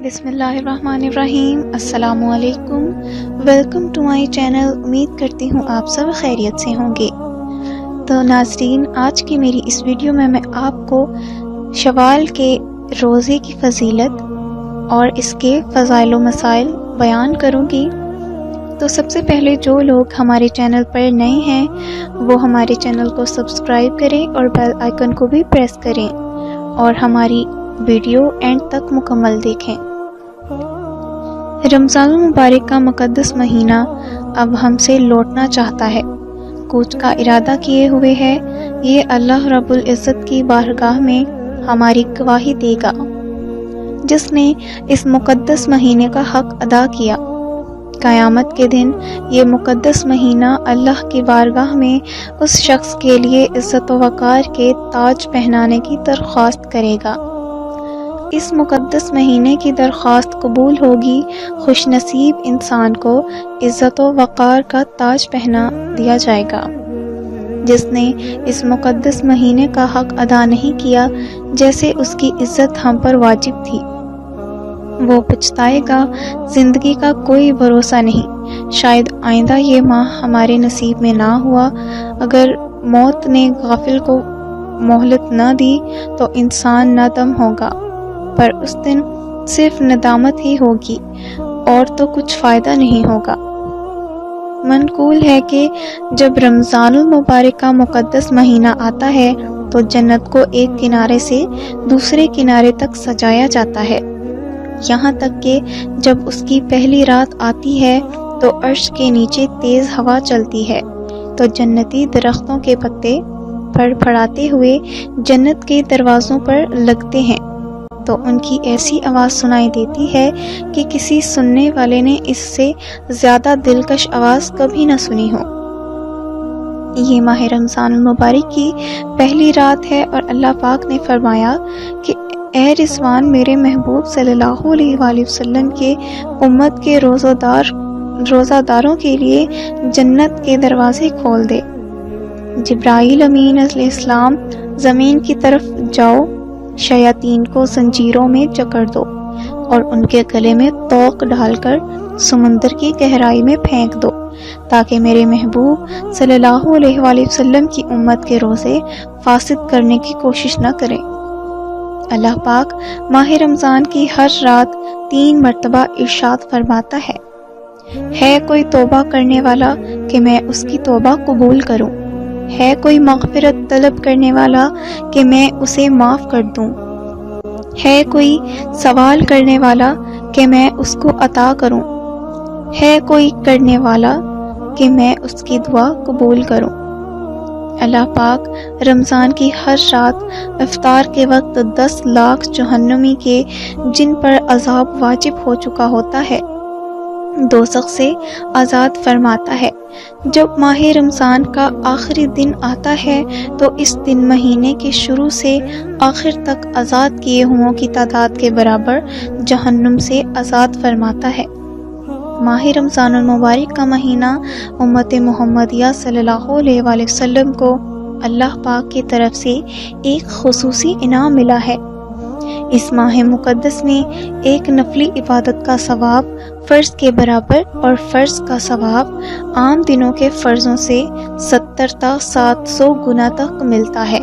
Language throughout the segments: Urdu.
بسم اللہ الرحمن الرحیم۔ السلام علیکم، ویلکم ٹو مائی چینل۔ امید کرتی ہوں آپ سب خیریت سے ہوں گے۔ تو ناظرین، آج کی میری اس ویڈیو میں آپ کو شوال کے روزے کی فضیلت اور اس کے فضائل و مسائل بیان کروں گی۔ تو سب سے پہلے جو لوگ ہمارے چینل پر نئے ہیں وہ ہمارے چینل کو سبسکرائب کریں اور بیل آئیکن کو بھی پریس کریں اور ہماری ویڈیو اینڈ تک مکمل دیکھیں۔ رمضان المبارک کا مقدس مہینہ اب ہم سے لوٹنا چاہتا ہے، کوچ کا ارادہ کیے ہوئے ہے۔ یہ اللہ رب العزت کی بارگاہ میں ہماری گواہی دے گا، جس نے اس مقدس مہینے کا حق ادا کیا۔ قیامت کے دن یہ مقدس مہینہ اللہ کی بارگاہ میں اس شخص کے لیے عزت و وقار کے تاج پہنانے کی درخواست کرے گا۔ اس مقدس مہینے کی درخواست قبول ہوگی، خوش نصیب انسان کو عزت و وقار کا تاج پہنا دیا جائے گا۔ جس نے اس مقدس مہینے کا حق ادا نہیں کیا، جیسے اس کی عزت ہم پر واجب تھی، وہ پچھتائے گا۔ زندگی کا کوئی بھروسہ نہیں، شاید آئندہ یہ ماہ ہمارے نصیب میں نہ ہوا۔ اگر موت نے غافل کو مہلت نہ دی تو انسان نادم ہوگا، پر اس دن صرف ندامت ہی ہوگی اور تو کچھ فائدہ نہیں ہوگا۔ منقول ہے کہ جب رمضان المبارک کا مقدس مہینہ آتا ہے تو جنت کو ایک کنارے سے دوسرے کنارے تک سجایا جاتا ہے، یہاں تک کہ جب اس کی پہلی رات آتی ہے تو عرش کے نیچے تیز ہوا چلتی ہے تو جنتی درختوں کے پتے پھڑپھڑاتے ہوئے جنت کے دروازوں پر لگتے ہیں، تو ان کی ایسی آواز سنائی دیتی ہے کہ کسی سننے والے نے اس سے زیادہ دلکش آواز کبھی نہ سنی ہو۔ یہ ماہ رمضان المبارک کی پہلی رات ہے اور اللہ پاک نے فرمایا کہ اے رضوان، میرے محبوب صلی اللہ علیہ وآلہ وسلم کے امت کے روزہ داروں کے لیے جنت کے دروازے کھول دے۔ جبرائیل امین علیہ السلام، زمین کی طرف جاؤ، شیاطین کو زنجیروں میں جکڑ دو اور ان کے گلے میں طوق ڈال کر سمندر کی گہرائی میں پھینک دو، تاکہ میرے محبوب صلی اللہ علیہ وآلہ وسلم کی امت کے روزے فاسد کرنے کی کوشش نہ کریں۔ اللہ پاک ماہ رمضان کی ہر رات 3 مرتبہ ارشاد فرماتا ہے کوئی توبہ کرنے والا کہ میں اس کی توبہ قبول کروں، ہے کوئی مغفرت طلب کرنے والا کہ میں اسے معاف کر دوں، ہے کوئی سوال کرنے والا کہ میں اس کو عطا کروں، ہے کوئی کرنے والا کہ میں اس کی دعا قبول کروں۔ اللہ پاک رمضان کی ہر رات افطار کے وقت 10 لاکھ جہنمی کے جن پر عذاب واجب ہو چکا ہوتا ہے دوزخ سے آزاد فرماتا ہے۔ جب ماہ رمضان کا آخری دن آتا ہے تو اس دن مہینے کے شروع سے آخر تک آزاد کیے ہوں کی تعداد کے برابر جہنم سے آزاد فرماتا ہے۔ ماہ رمضان المبارک کا مہینہ امت محمدیہ صلی اللہ علیہ وآلہ وسلم کو اللہ پاک کی طرف سے ایک خصوصی انعام ملا ہے۔ اس ماہ مقدس میں ایک نفلی عبادت کا ثواب فرض کے برابر اور فرض کا ثواب عام دنوں کے فرضوں سے 70 تا 700 گنا تک ملتا ہے۔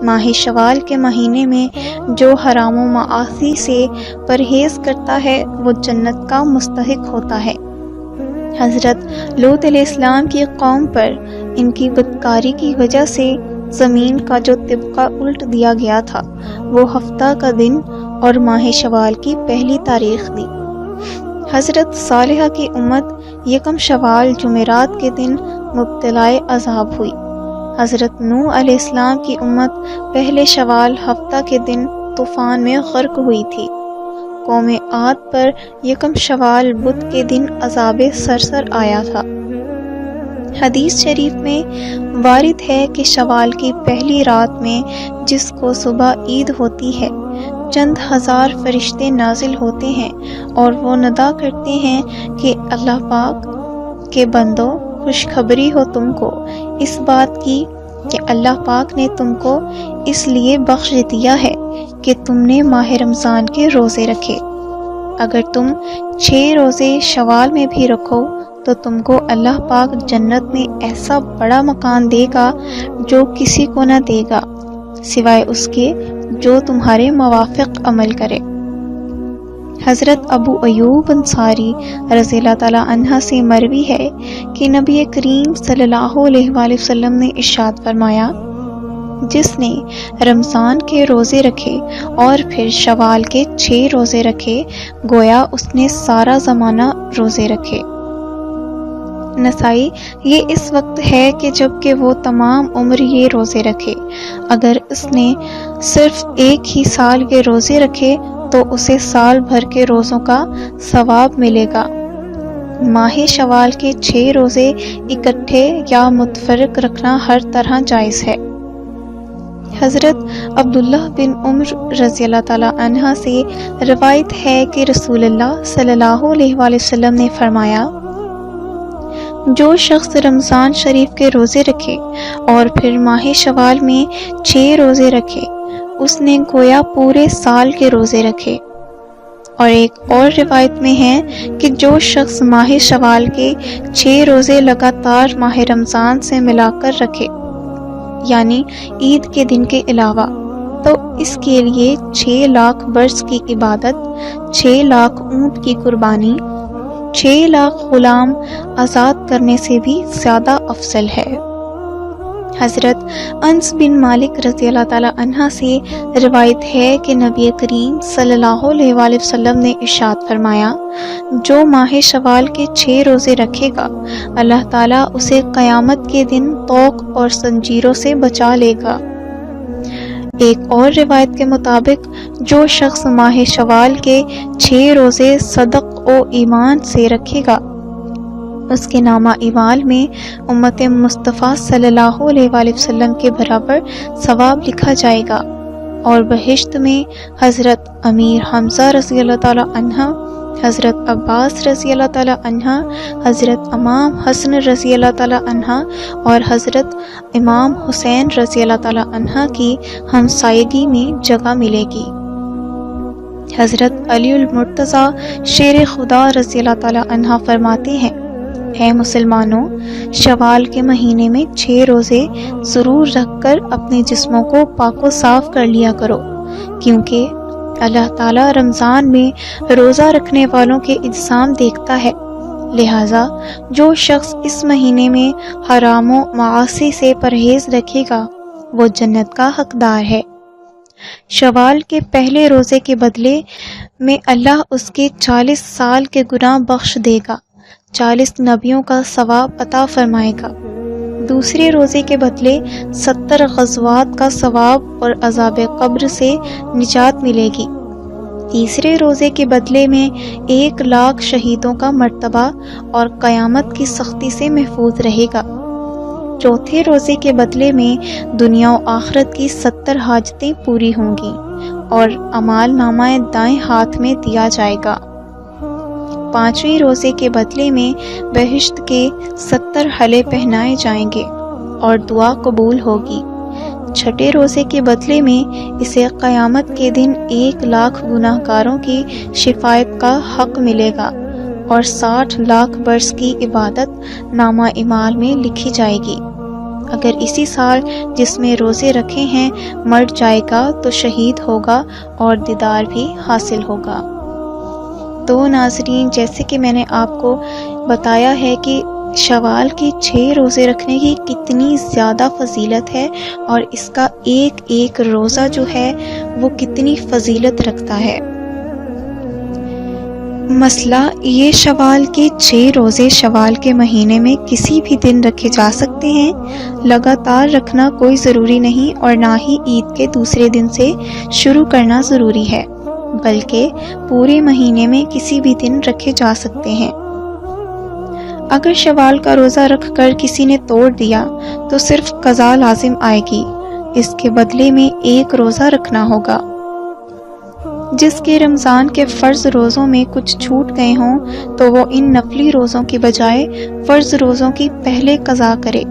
ماہ شوال کے مہینے میں جو حرام و معاصی سے پرہیز کرتا ہے وہ جنت کا مستحق ہوتا ہے۔ حضرت لوط علیہ السلام کی قوم پر ان کی بدکاری کی وجہ سے زمین کا جو طبقہ الٹ دیا گیا تھا وہ ہفتہ کا دن اور ماہ شوال کی پہلی تاریخ تھی۔ حضرت صالحہ کی امت یکم شوال جمعرات کے دن مبتلائے عذاب ہوئی۔ حضرت نوح علیہ السلام کی امت پہلے شوال ہفتہ کے دن طوفان میں غرق ہوئی تھی۔ قوم عاد پر یکم شوال بدھ کے دن عذاب سرسر آیا تھا۔ حدیث شریف میں وارد ہے کہ شوال کی پہلی رات میں جس کو صبح عید ہوتی ہے، چند ہزار فرشتے نازل ہوتے ہیں اور وہ ندا کرتے ہیں کہ اللہ پاک کے بندوں، خوشخبری ہو تم کو اس بات کی کہ اللہ پاک نے تم کو اس لیے بخش دیا ہے کہ تم نے ماہ رمضان کے روزے رکھے۔ اگر تم 6 روزے شوال میں بھی رکھو تو تم کو اللہ پاک جنت میں ایسا بڑا مکان دے گا جو کسی کو نہ دے گا سوائے اس کے جو تمہارے موافق عمل کرے۔ حضرت ابو ایوب انصاری رضی اللہ تعالیٰ عنہ سے مروی ہے کہ نبی کریم صلی اللہ علیہ وآلہ وسلم نے ارشاد فرمایا، جس نے رمضان کے روزے رکھے اور پھر شوال کے 6 روزے رکھے گویا اس نے سارا زمانہ روزے رکھے۔ نسائی، یہ اس وقت ہے کہ جب کہ وہ تمام عمر یہ روزے رکھے۔ اگر اس نے صرف ایک ہی سال کے روزے رکھے تو اسے سال بھر کے روزوں کا ثواب ملے گا۔ ماہ شوال کے 6 روزے اکٹھے یا متفرق رکھنا ہر طرح جائز ہے۔ حضرت عبداللہ بن عمر رضی اللہ تعالیٰ عنہ سے روایت ہے کہ رسول اللہ صلی اللہ علیہ وآلہ وسلم نے فرمایا، جو شخص رمضان شریف کے روزے رکھے اور پھر ماہ شوال میں 6 روزے رکھے اس نے گویا پورے سال کے روزے رکھے۔ اور ایک اور روایت میں ہے کہ جو شخص ماہ شوال کے 6 روزے لگاتار ماہ رمضان سے ملا کر رکھے یعنی عید کے دن کے علاوہ تو اس کے لیے 6 لاکھ برس کی عبادت، 6 لاکھ اونٹ کی قربانی، 6 لاکھ غلام آزاد کرنے سے بھی زیادہ افضل ہے۔ حضرت انس بن مالک رضی اللہ تعالیٰ عنہ سے روایت ہے کہ نبی کریم صلی اللہ علیہ وآلہ وسلم نے ارشاد فرمایا، جو ماہ شوال کے 6 روزے رکھے گا اللہ تعالیٰ اسے قیامت کے دن طوق اور زنجیروں سے بچا لے گا۔ ایک اور روایت کے مطابق جو شخص ماہ شوال کے 6 روزے صدق و ایمان سے رکھے گا اس کے نامہ اعمال میں امت مصطفیٰ صلی اللہ علیہ وآلہ وسلم کے برابر ثواب لکھا جائے گا، اور بہشت میں حضرت امیر حمزہ رضی اللہ تعالیٰ عنہ، حضرت عباس رضی اللہ تعالیٰ عنہ، حضرت امام حسن رضی اللہ تعالیٰ عنہ اور حضرت امام حسین رضی اللہ تعالیٰ عنہ کی ہمسائیگی میں جگہ ملے گی۔ حضرت علی المرتضیٰ شیر خدا رضی اللہ تعالیٰ عنہ فرماتے ہیں، اے مسلمانوں، شوال کے مہینے میں 6 روزے ضرور رکھ کر اپنے جسموں کو پاک و صاف کر لیا کرو، کیونکہ اللہ تعالیٰ رمضان میں روزہ رکھنے والوں کے اجسام دیکھتا ہے، لہٰذا جو شخص اس مہینے میں حرام و معاصی سے پرہیز رکھے گا وہ جنت کا حقدار ہے۔ شوال کے پہلے روزے کے بدلے میں اللہ اس کے 40 سال کے گناہ بخش دے گا، 40 نبیوں کا ثواب عطا فرمائے گا۔ دوسرے روزے کے بدلے 70 غزوات کا ثواب اور عذاب قبر سے نجات ملے گی۔ تیسرے روزے کے بدلے میں 1 لاکھ شہیدوں کا مرتبہ اور قیامت کی سختی سے محفوظ رہے گا۔ چوتھے روزے کے بدلے میں دنیا و آخرت کی 70 حاجتیں پوری ہوں گی اور اعمال نامہ دائیں ہاتھ میں دیا جائے گا۔ پانچویں روزے کے بدلے میں بہشت کے 70 حلے پہنائے جائیں گے اور دعا قبول ہوگی۔ چھٹے روزے کے بدلے میں اسے قیامت کے دن 1 لاکھ گناہ گاروں کی شفاعت کا حق ملے گا اور 60 لاکھ برس کی عبادت نامہ اعمال میں لکھی جائے گی۔ اگر اسی سال جس میں روزے رکھے ہیں مر جائے گا تو شہید ہوگا اور دیدار بھی حاصل ہوگا۔ تو ناظرین، جیسے کہ میں نے آپ کو بتایا ہے کہ شوال کے 6 روزے رکھنے کی کتنی زیادہ فضیلت ہے اور اس کا ایک ایک روزہ جو ہے وہ کتنی فضیلت رکھتا ہے۔ مسئلہ یہ شوال کے 6 روزے شوال کے مہینے میں کسی بھی دن رکھے جا سکتے ہیں، لگاتار رکھنا کوئی ضروری نہیں اور نہ ہی عید کے دوسرے دن سے شروع کرنا ضروری ہے، بلکہ پورے مہینے میں کسی بھی دن رکھے جا سکتے ہیں۔ اگر شوال کا روزہ رکھ کر کسی نے توڑ دیا تو صرف قضا لازم آئے گی، اس کے بدلے میں 1 روزہ رکھنا ہوگا۔ جس کے رمضان کے فرض روزوں میں کچھ چھوٹ گئے ہوں تو وہ ان نفلی روزوں کی بجائے فرض روزوں کی پہلے قضا کرے،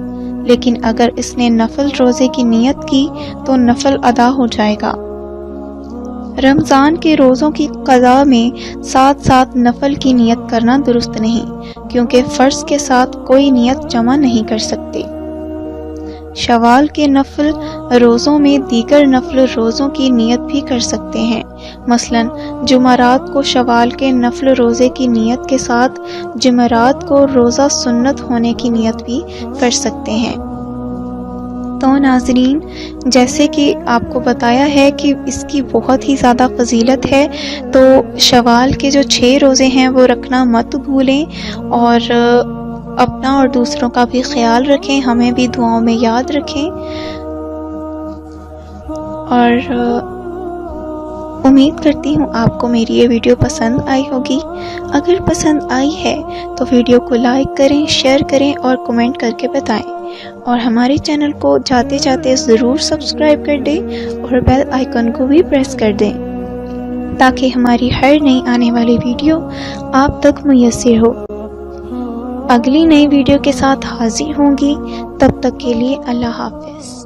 لیکن اگر اس نے نفل روزے کی نیت کی تو نفل ادا ہو جائے گا۔ رمضان کے روزوں کی قضاء میں ساتھ ساتھ نفل کی نیت کرنا درست نہیں، کیونکہ فرض کے ساتھ کوئی نیت جمع نہیں کر سکتے۔ شوال کے نفل روزوں میں دیگر نفل روزوں کی نیت بھی کر سکتے ہیں، مثلا جمعرات کو شوال کے نفل روزے کی نیت کے ساتھ جمعرات کو روزہ سنت ہونے کی نیت بھی کر سکتے ہیں۔ تو ناظرین، جیسے کہ آپ کو بتایا ہے کہ اس کی بہت ہی زیادہ فضیلت ہے، تو شوال کے جو 6 روزے ہیں وہ رکھنا مت بھولیں، اور اپنا اور دوسروں کا بھی خیال رکھیں، ہمیں بھی دعاؤں میں یاد رکھیں، اور امید کرتی ہوں آپ کو میری یہ ویڈیو پسند آئی ہوگی۔ اگر پسند آئی ہے تو ویڈیو کو لائک کریں، شیئر کریں اور کمنٹ کر کے بتائیں، اور ہمارے چینل کو جاتے جاتے ضرور سبسکرائب کر دیں اور بیل آئیکن کو بھی پریس کر دیں، تاکہ ہماری ہر نئی آنے والی ویڈیو آپ تک میسر ہو۔ اگلی نئی ویڈیو کے ساتھ حاضر ہوں گی، تب تک کے لیے اللہ حافظ۔